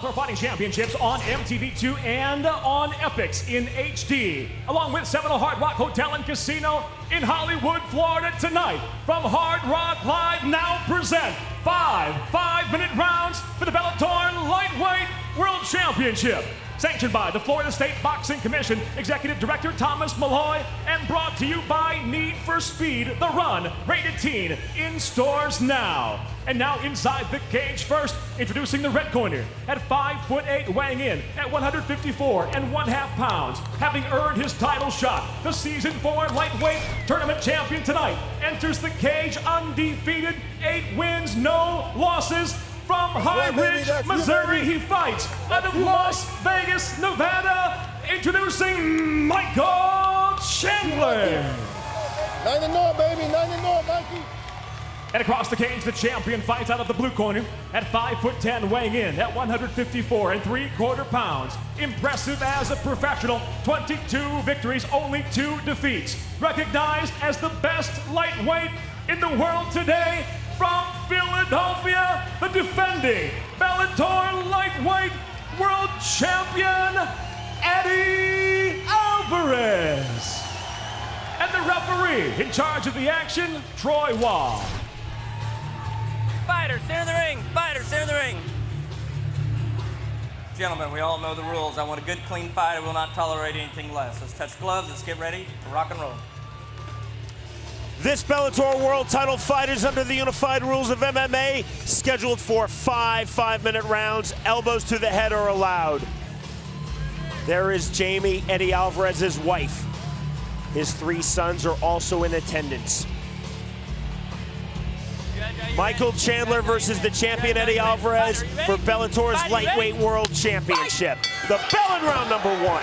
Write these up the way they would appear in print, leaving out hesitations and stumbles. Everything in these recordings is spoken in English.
Bellator Fighting Championships on MTV2 and on Epix in HD, along with Seminole Hard Rock Hotel and Casino in Hollywood, Florida tonight. From Hard Rock Live now present 5-minute rounds for the Bellator Lightweight World Championship. Sanctioned by the Florida State Boxing Commission, Executive Director Thomas Malloy, and brought to you by Need for Speed, The Run, rated teen, in stores now. And now inside the cage first, introducing the red corner at 5'8", weighing in at 154 1/2 pounds, having earned his title shot. The Season 4 lightweight tournament champion tonight enters the cage undefeated, 8 wins, no losses. From High Ridge, Missouri, he fights out of Las Vegas, Nevada, introducing Michael Chandler. 9-0, baby, 9-0, Mikey. And across the cage, the champion fights out of the blue corner at 5'10", weighing in at 154 3/4 pounds. Impressive as a professional, 22 victories, only 2 defeats. Recognized as the best lightweight in the world today, from Philadelphia, the defending Bellator Lightweight World Champion, Eddie Alvarez. And the referee in charge of the action, Troy Wall. Fighters, center the ring. Fighters, center the ring. Gentlemen, we all know the rules. I want a good, clean fight. I will not tolerate anything less. Let's touch gloves. Let's get ready to rock and roll. This Bellator World Title fight is under the unified rules of MMA, scheduled for 5-minute rounds. Elbows to the head are allowed. There is Jamie, Eddie Alvarez's wife. His 3 sons are also in attendance. Michael Chandler versus the champion Eddie Alvarez for Bellator's Lightweight World Championship. The bell in round number 1.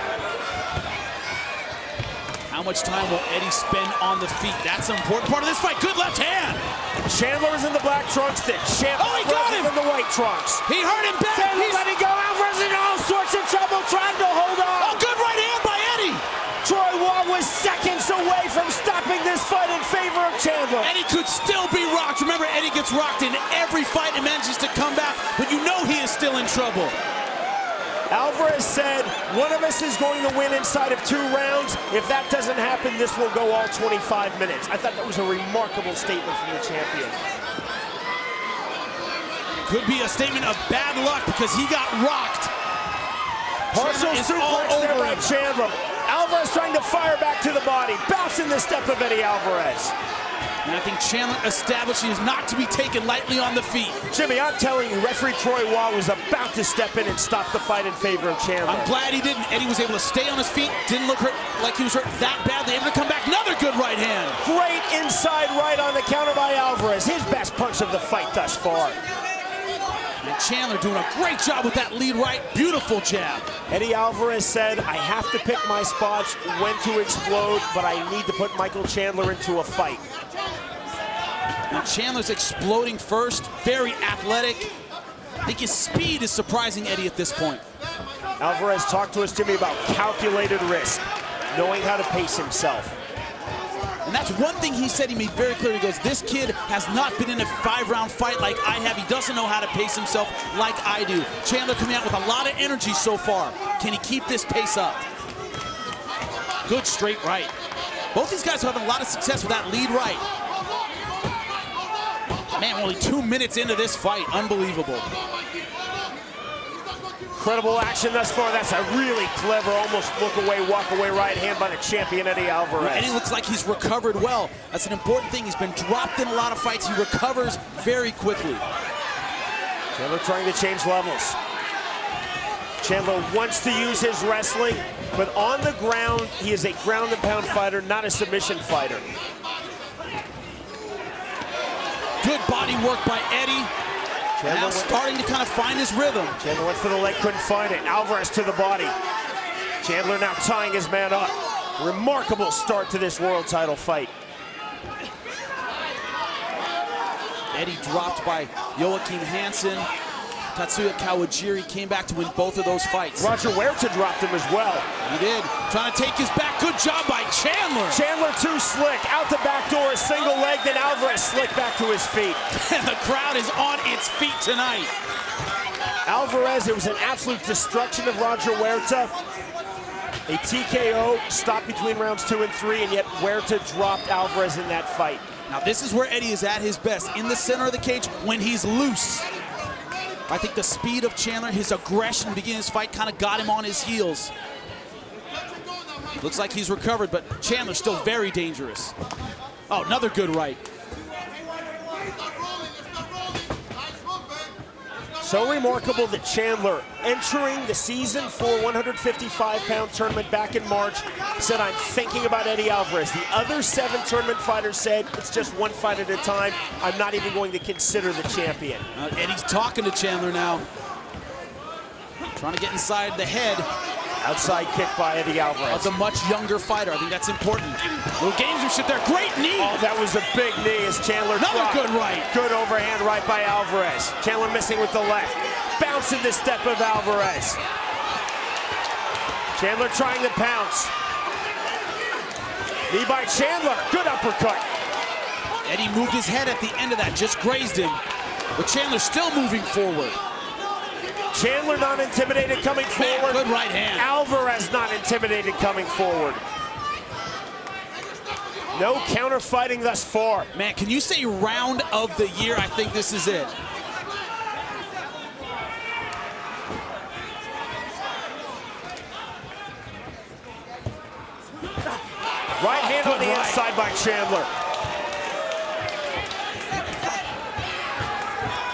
How much time will Eddie spend on the feet? That's an important part of this fight. Good left hand. Chandler is in the black trunks. He got him! In the white trunks. He hurt him back. He's letting go. Alvarez in all sorts of trouble trying to hold on. Oh, good right hand by Eddie. Troy Wall was seconds away from stopping this fight in favor of Chandler. Eddie could still be rocked. Remember, Eddie gets rocked in every fight and manages to come back, but you know he is still in trouble. Alvarez said, one of us is going to win inside of 2 rounds. If that doesn't happen, this will go all 25 minutes. I thought that was a remarkable statement from the champion. Could be a statement of bad luck because he got rocked. Partial suplex there by Chandler. Alvarez trying to fire back to the body. Bouncing the step of Eddie Alvarez. And I think Chandler established he is not to be taken lightly on the feet. Jimmy, I'm telling you, referee Troy Wall was about to step in and stop the fight in favor of Chandler. I'm glad he didn't. Eddie was able to stay on his feet, didn't look hurt like he was hurt that badly, able to come back. Another good right hand. Great inside right on the counter by Alvarez. His best punch of the fight thus far. And Chandler doing a great job with that lead right. Beautiful jab. Eddie Alvarez said, I have to pick my spots, when to explode, but I need to put Michael Chandler into a fight. Now Chandler's exploding first, very athletic. I think his speed is surprising Eddie at this point. Alvarez talked to us, Jimmy, about calculated risk, knowing how to pace himself. And that's one thing he said. He made very clear. He goes, this kid has not been in a 5-round fight like I have. He doesn't know how to pace himself like I do. Chandler coming out with a lot of energy so far. Can he keep this pace up? Good straight right. Both these guys are having a lot of success with that lead right. Man, only 2 minutes into this fight. Unbelievable. Incredible action thus far. That's a really clever, almost look away, walk away right hand by the champion, Eddie Alvarez. Eddie looks like he's recovered well. That's an important thing. He's been dropped in a lot of fights. He recovers very quickly. Chandler trying to change levels. Chandler wants to use his wrestling, but on the ground, he is a ground and pound fighter, not a submission fighter. Good body work by Eddie. Chandler now starting to kind of find his rhythm. Chandler went for the leg, couldn't find it. Alvarez to the body. Chandler now tying his man up. Remarkable start to this world title fight. Eddie dropped by Joachim Hansen. Tatsuya Kawajiri came back to win both of those fights. Roger Huerta dropped him as well. He did. Trying to take his back. Good job by Chandler. Chandler too slick. Out the back door, a single leg, then Alvarez slick back to his feet. And the crowd is on its feet tonight. Alvarez, it was an absolute destruction of Roger Huerta. A TKO stopped between rounds 2 and 3, and yet Huerta dropped Alvarez in that fight. Now this is where Eddie is at his best, in the center of the cage when he's loose. I think the speed of Chandler, his aggression beginning his fight kind of got him on his heels. Looks like he's recovered, but Chandler's still very dangerous. Oh, another good right. So remarkable that Chandler, entering the season for 155-pound tournament back in March, said, I'm thinking about Eddie Alvarez. The other 7 tournament fighters said, it's just one fight at a time. I'm not even going to consider the champion. Eddie's talking to Chandler now. Trying to get inside the head. Outside kick by Eddie Alvarez. Of the much younger fighter. I think that's important. Little gamesmanship there. Great knee. Oh, that was a big knee as Chandler Another dropped. good right. Good overhand right by Alvarez. Chandler missing with the left. Bouncing the step of Alvarez. Chandler trying to pounce. Knee by Chandler. Good uppercut. Eddie moved his head at the end of that. Just grazed him. But Chandler's still moving forward. Chandler not intimidated coming forward. Good right hand. Alvarez not intimidated coming forward. No counter fighting thus far. Man, can you say round of the year? I think this is it. Right hand on the inside by Chandler.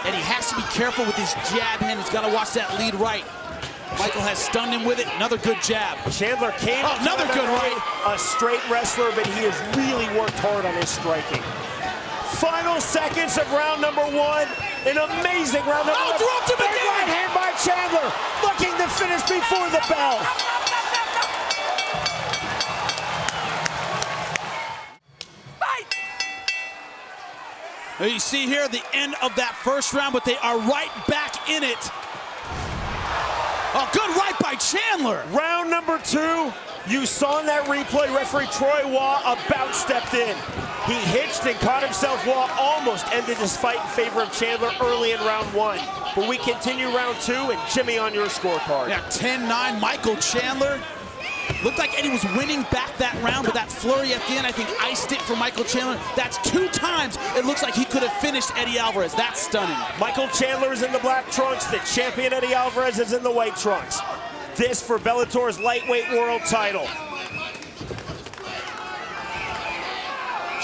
And he has to be careful with his jab hand. He's got to watch that lead right. Michael has stunned him with it. Another good jab. Chandler came another good right. A straight wrestler, but he has really worked hard on his striking. Final seconds of round number 1. An amazing round number 1. Dropped him again. Right hand by Chandler. Looking to finish before the bell. You see here the end of that first round, but they are right back in it. Oh, good right by Chandler. Round number 2. You saw in that replay, referee Troy Waugh about stepped in. He hitched and caught himself. Waugh almost ended his fight in favor of Chandler early in round 1. But we continue round 2, and Jimmy on your scorecard. Yeah, 10-9, Michael Chandler. Looked like Eddie was winning back that round, but that flurry at the end, I think, iced it for Michael Chandler. That's 2 times it looks like he could have finished Eddie Alvarez. That's stunning. Michael Chandler is in the black trunks. The champion Eddie Alvarez is in the white trunks. This for Bellator's lightweight world title.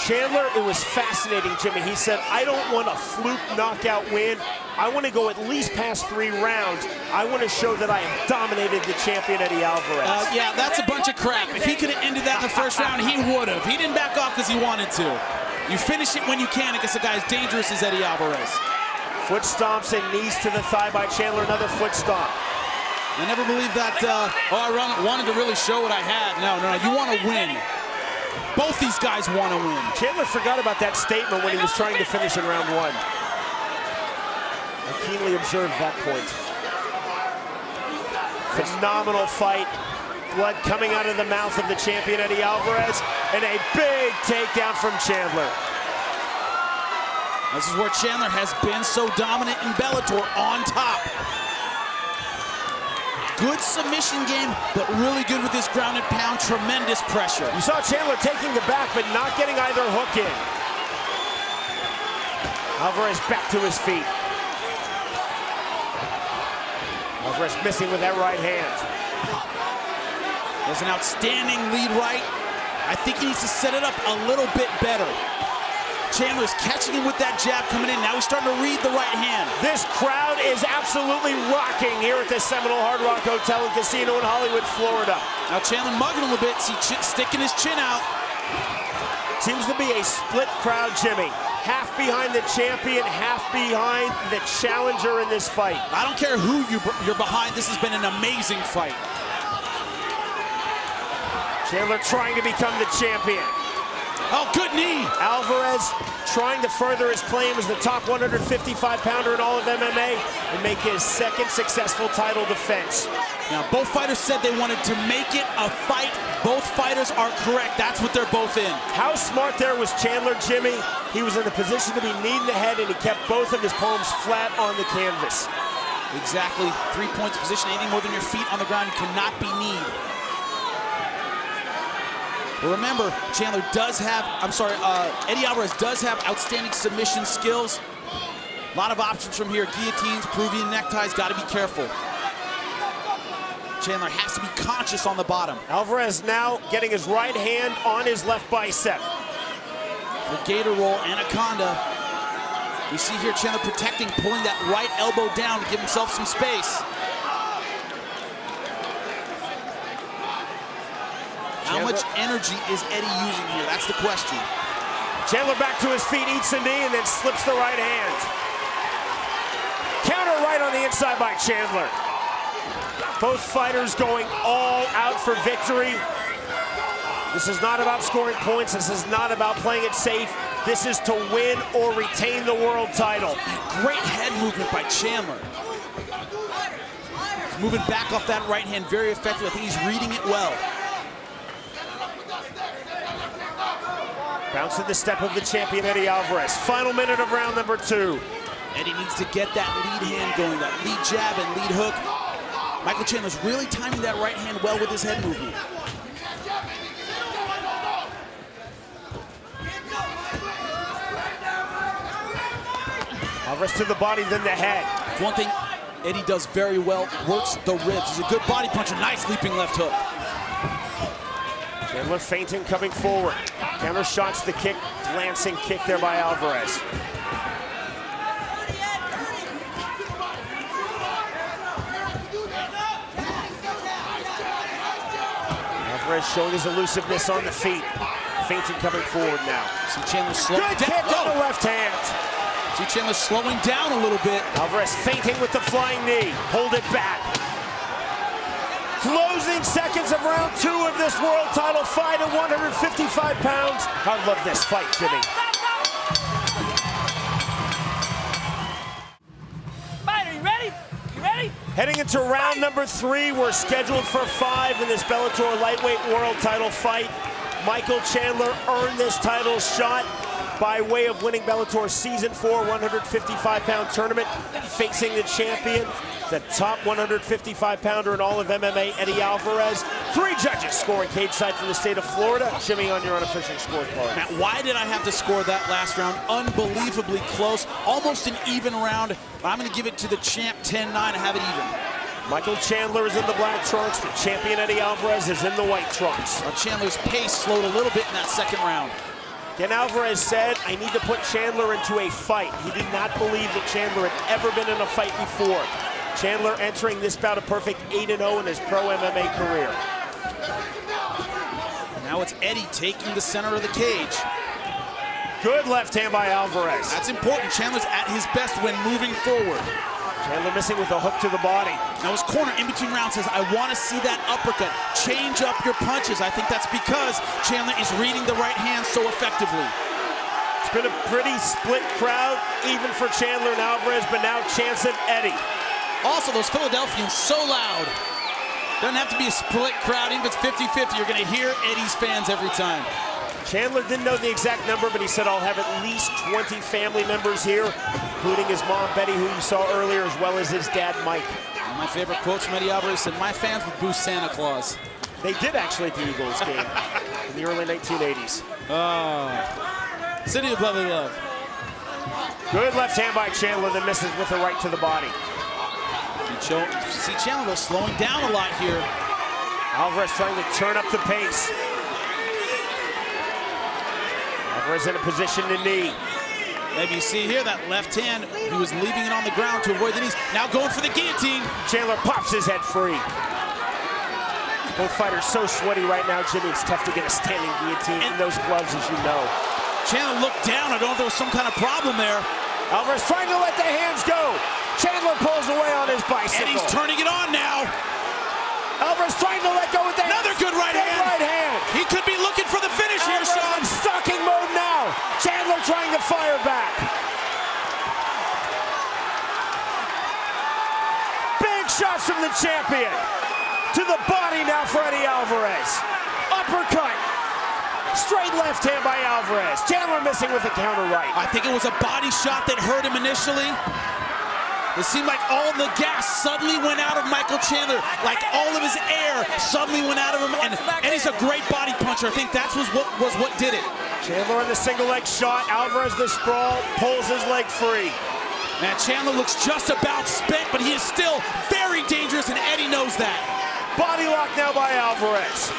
Chandler, it was fascinating, Jimmy. He said, I don't want a fluke knockout win. I want to go at least past 3 rounds. I want to show that I have dominated the champion, Eddie Alvarez. Yeah, that's a bunch of crap. If he could have ended that in the first round, he would have. He didn't back off because he wanted to. You finish it when you can against a guy as dangerous as Eddie Alvarez. Foot stomps and knees to the thigh by Chandler. Another foot stomp. I never believed that, I wanted to really show what I had. No, you want to win. Both these guys want to win. Chandler forgot about that statement when he was trying to finish in round 1. I keenly observed that point. Phenomenal fight. Blood coming out of the mouth of the champion, Eddie Alvarez, and a big takedown from Chandler. This is where Chandler has been so dominant in Bellator, on top. Good submission game, but really good with this ground and pound. Tremendous pressure. You saw Chandler taking the back, but not getting either hook in. Alvarez back to his feet. Alvarez missing with that right hand. There's an outstanding lead right. I think he needs to set it up a little bit better. Chandler's catching him with that jab coming in. Now he's starting to read the right hand. This crowd is absolutely rocking here at the Seminole Hard Rock Hotel and Casino in Hollywood, Florida. Now Chandler mugging him a bit, sticking his chin out. Seems to be a split crowd, Jimmy. Half behind the champion, half behind the challenger in this fight. I don't care who you're behind. This has been an amazing fight. Chandler trying to become the champion. Oh, good knee. Alvarez trying to further his claim as the top 155-pounder in all of MMA and make his second successful title defense. Now, both fighters said they wanted to make it a fight. Both fighters are correct. That's what they're both in. How smart there was Chandler, Jimmy. He was in a position to be kneed in the head, and he kept both of his palms flat on the canvas. Exactly. 3 points position. Anything more than your feet on the ground, you cannot be kneed. But remember, Chandler does have, Eddie Alvarez does have outstanding submission skills. A lot of options from here. Guillotines, Peruvian neckties, got to be careful. Chandler has to be conscious on the bottom. Alvarez now getting his right hand on his left bicep. The gator roll, anaconda. You see here Chandler protecting, pulling that right elbow down to give himself some space. How much energy is Eddie using here? That's the question. Chandler back to his feet, eats a knee, and then slips the right hand. Counter right on the inside by Chandler. Both fighters going all out for victory. This is not about scoring points. This is not about playing it safe. This is to win or retain the world title. Great head movement by Chandler. He's moving back off that right hand very effectively. I think he's reading it well. Bouncing the step of the champion, Eddie Alvarez. Final minute of round number 2. Eddie needs to get that lead hand going, that lead jab and lead hook. Michael Chandler's really timing that right hand well with his head movement. Alvarez to the body, then the head. It's one thing Eddie does very well, works the ribs. He's a good body puncher, nice leaping left hook. Chandler feinting, coming forward. Counter shots the kick, glancing kick there by Alvarez. Alvarez showing his elusiveness on the feet. Feinting, coming forward now. See Chandler slowing down. Good kick on the left hand. See Chandler slowing down a little bit. Alvarez feinting with the flying knee. Hold it back. Closing seconds of round 2 of this world title fight at 155 pounds. I love this fight, Jimmy. Are you ready? You ready? Heading into round number 3, we're scheduled for 5 in this Bellator lightweight world title fight. Michael Chandler earned this title shot by way of winning Bellator's Season 4 155-pound tournament, facing the champion, the top 155-pounder in all of MMA, Eddie Alvarez. 3 judges scoring cage side from the state of Florida. Jimmy, on your unofficial scorecard. Matt, why did I have to score that last round? Unbelievably close, almost an even round. I'm going to give it to the champ 10-9 and have it even. Michael Chandler is in the black trunks. The champion, Eddie Alvarez, is in the white trunks. Now Chandler's pace slowed a little bit in that second round. Again, Alvarez said, I need to put Chandler into a fight. He did not believe that Chandler had ever been in a fight before. Chandler entering this bout a perfect 8-0 in his pro MMA career. Now it's Eddie taking the center of the cage. Good left hand by Alvarez. That's important. Chandler's at his best when moving forward. Chandler missing with a hook to the body. Now his corner in between rounds says, I want to see that uppercut. Change up your punches. I think that's because Chandler is reading the right hand so effectively. It's been a pretty split crowd, even for Chandler and Alvarez, but now chance of Eddie. Also, those Philadelphians so loud. Doesn't have to be a split crowd. Even if it's 50-50, you're going to hear Eddie's fans every time. Chandler didn't know the exact number, but he said, I'll have at least 20 family members here, including his mom, Betty, who you saw earlier, as well as his dad, Mike. One of my favorite quotes from Eddie Alvarez said, my fans would boo Santa Claus. They did actually at the Eagles game in the early 1980s. Oh, City of Brotherly Love. Good left hand by Chandler, then misses with the right to the body. See Chandler slowing down a lot here. Alvarez trying to turn up the pace. Alvarez in a position to knee. Maybe you see here that left hand, he was leaving it on the ground to avoid the knees. Now going for the guillotine. Chandler pops his head free. Both fighters so sweaty right now, Jimmy. It's tough to get a standing guillotine in those gloves, as you know. Chandler looked down. I don't know if there was some kind of problem there. Alvarez trying to let the hands go. Chandler pulls away on his bicycle. Eddie's turning it on now. Alvarez trying to let go with the Another good right hand. Right hand. He could be looking for the finish here, Alvarez Sean. in stalking mode now. Chandler trying to fire back. Big shots from the champion. To the body now for Eddie Alvarez. Uppercut. Straight left hand by Alvarez. Chandler missing with a counter right. I think it was a body shot that hurt him initially. It seemed like all the gas suddenly went out of Michael Chandler, like all of his air suddenly went out of him, and he's a great body puncher. I think that was what did it. Chandler on the single leg shot, Alvarez the sprawl, pulls his leg free. Man, Chandler looks just about spent, but he is still very dangerous, and Eddie knows that. Body lock now by Alvarez.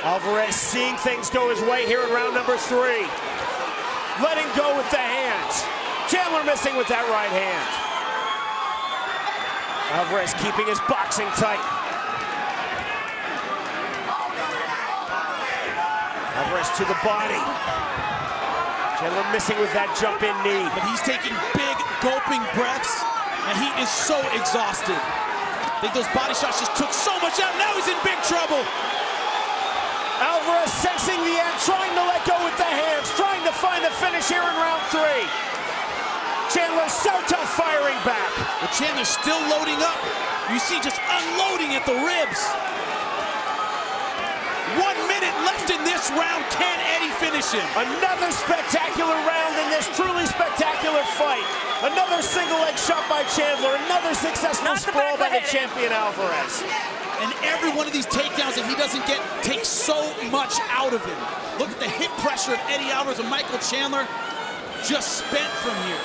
Alvarez seeing things go his way here in round number 3. Letting go with the hands. Chandler missing with that right hand. Alvarez keeping his boxing tight. Alvarez to the body. Chandler missing with that jump in knee. But he's taking big gulping breaths, and he is so exhausted. I think those body shots just took so much out. Now he's in big trouble. Alvarez sensing the end, trying to let go with the hands, trying to find the finish here in round 3. Chandler so tough firing back. But Chandler's still loading up. You see just unloading at the ribs. 1 minute left in this round. Can Eddie finish him? Another spectacular round in this truly spectacular fight. Another single leg shot by Chandler. Another successful sprawl by the champion Alvarez. And every one of these takedowns that he doesn't get takes so much out of him. Look at the hip pressure of Eddie Alvarez and Michael Chandler just spent from here.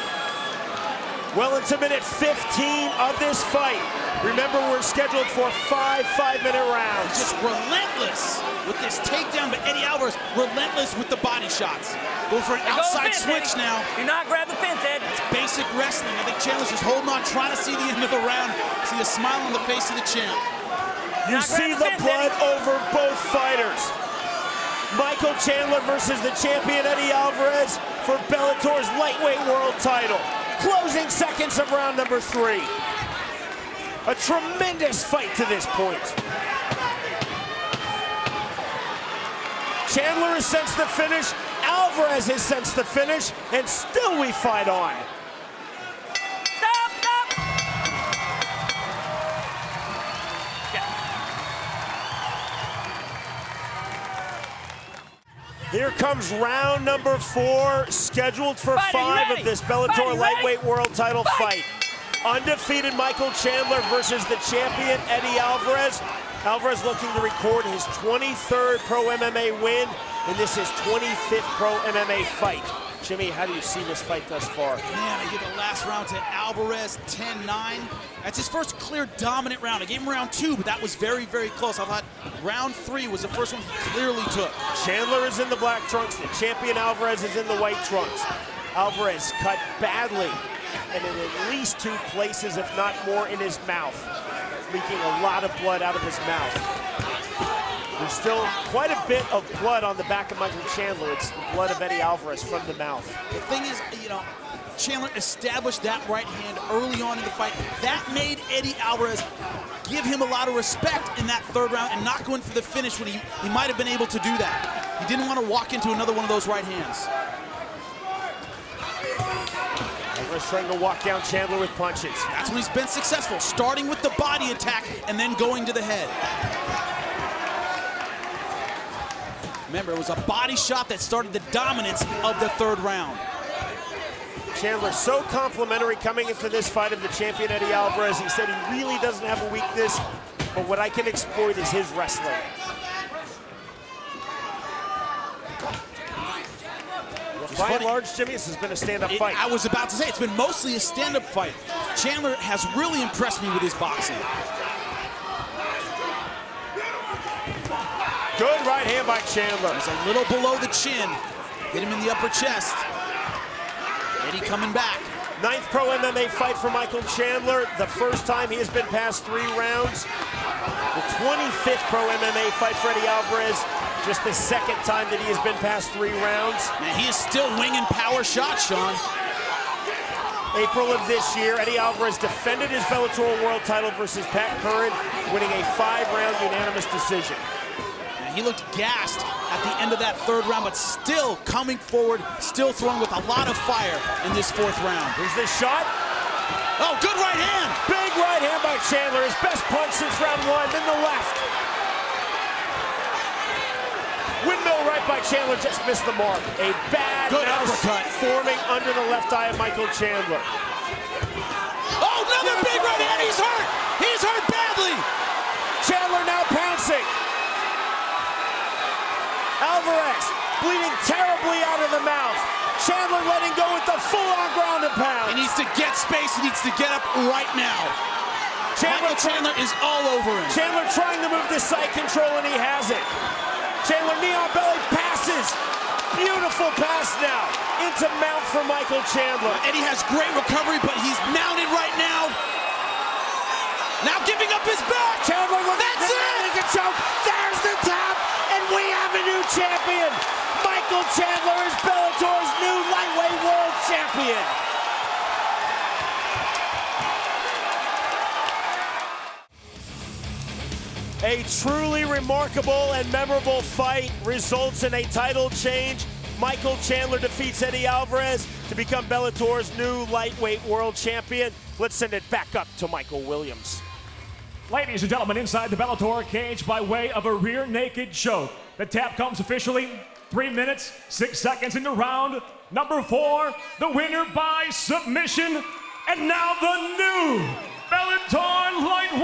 Well, it's minute 15 of this fight. Remember, we're scheduled for 5 5-minute rounds. Just relentless with this takedown, but Eddie Alvarez relentless with the body shots. Go for an outside switch now. Do not grab the fence, Ed. It's basic wrestling. I think Chandler's just holding on, trying to see the end of the round. See the smile on the face of the champ. You see the blood over both fighters. Michael Chandler versus the champion Eddie Alvarez for Bellator's lightweight world title. Closing seconds of round number 3. A tremendous fight to this point. Chandler has sensed the finish, Alvarez has sensed the finish, and still we fight on. Stop, stop. Here comes round number 4, scheduled for 5 of this Bellator lightweight world title fight. Undefeated Michael Chandler versus the champion Eddie Alvarez. Alvarez looking to record his 23rd pro MMA win, and this is 25th pro MMA fight. Jimmy, how do you see this fight thus far? Man, I give the last round to Alvarez, 10-9. That's his first clear dominant round. I gave him round 2, but that was very, very close. I thought round 3 was the first one he clearly took. Chandler is in the black trunks. The champion Alvarez is in the white trunks. Alvarez cut badly, and in at least 2 places, if not more, in his mouth. Leaking a lot of blood out of his mouth. There's still quite a bit of blood on the back of Michael Chandler. It's the blood of Eddie Alvarez from the mouth. The thing is, you know, Chandler established that right hand early on in the fight. That made Eddie Alvarez give him a lot of respect in that 3rd round and not go in for the finish when he might have been able to do that. He didn't want to walk into another one of those right hands. Alvarez trying to walk down Chandler with punches. That's when he's been successful, starting with the body attack and then going to the head. Remember, it was a body shot that started the dominance of the 3rd round. Chandler so complimentary coming into this fight of the champion Eddie Alvarez. He said he really doesn't have a weakness, but what I can exploit is his wrestling. By and large, Jimmy, this has been a stand-up fight. I was about to say, it's been mostly a stand-up fight. Chandler has really impressed me with his boxing. Good right hand by Chandler. He's a little below the chin. Hit him in the upper chest. Eddie coming back. 9th pro MMA fight for Michael Chandler. The first time he has been past 3 rounds. The 25th pro MMA fight for Eddie Alvarez. Just the 2nd time that he has been past 3 rounds. Man, he is still winging power shots, Sean. April of this year, Eddie Alvarez defended his Bellator world title versus Pat Curran, winning a 5-round unanimous decision. He looked gassed at the end of that 3rd round, but still coming forward, still throwing with a lot of fire in this 4th round. Here's the shot. Oh, good right hand. Big right hand by Chandler. His best punch since round 1, then the left. Windmill right by Chandler, just missed the mark. A bad Good mouse uppercut. forming under the left eye of Michael Chandler. Oh, another big right hand. He's hurt. He's hurt badly. Chandler now pouncing. Alvarez bleeding terribly out of the mouth. Chandler letting go with the full-on ground and pound. He needs to get space. He needs to get up right now. Chandler is all over him. Chandler trying to move the side control, and he has it. Chandler knee on belly passes. Beautiful pass now into mount for Michael Chandler. And he has great recovery, but he's mounted right now. Now giving up his back. Chandler looking That's it. to choke. There's the tap, and we have a new champion. Michael Chandler is Bellator's new lightweight world champion. A truly remarkable and memorable fight results in a title change. Michael Chandler defeats Eddie Alvarez to become Bellator's new lightweight world champion. Let's send it back up to Michael Williams. Ladies and gentlemen, inside the Bellator cage by way of a rear naked choke. The tap comes officially 3 minutes, 6 seconds into round number 4. The winner by submission, and now the new Bellator lightweight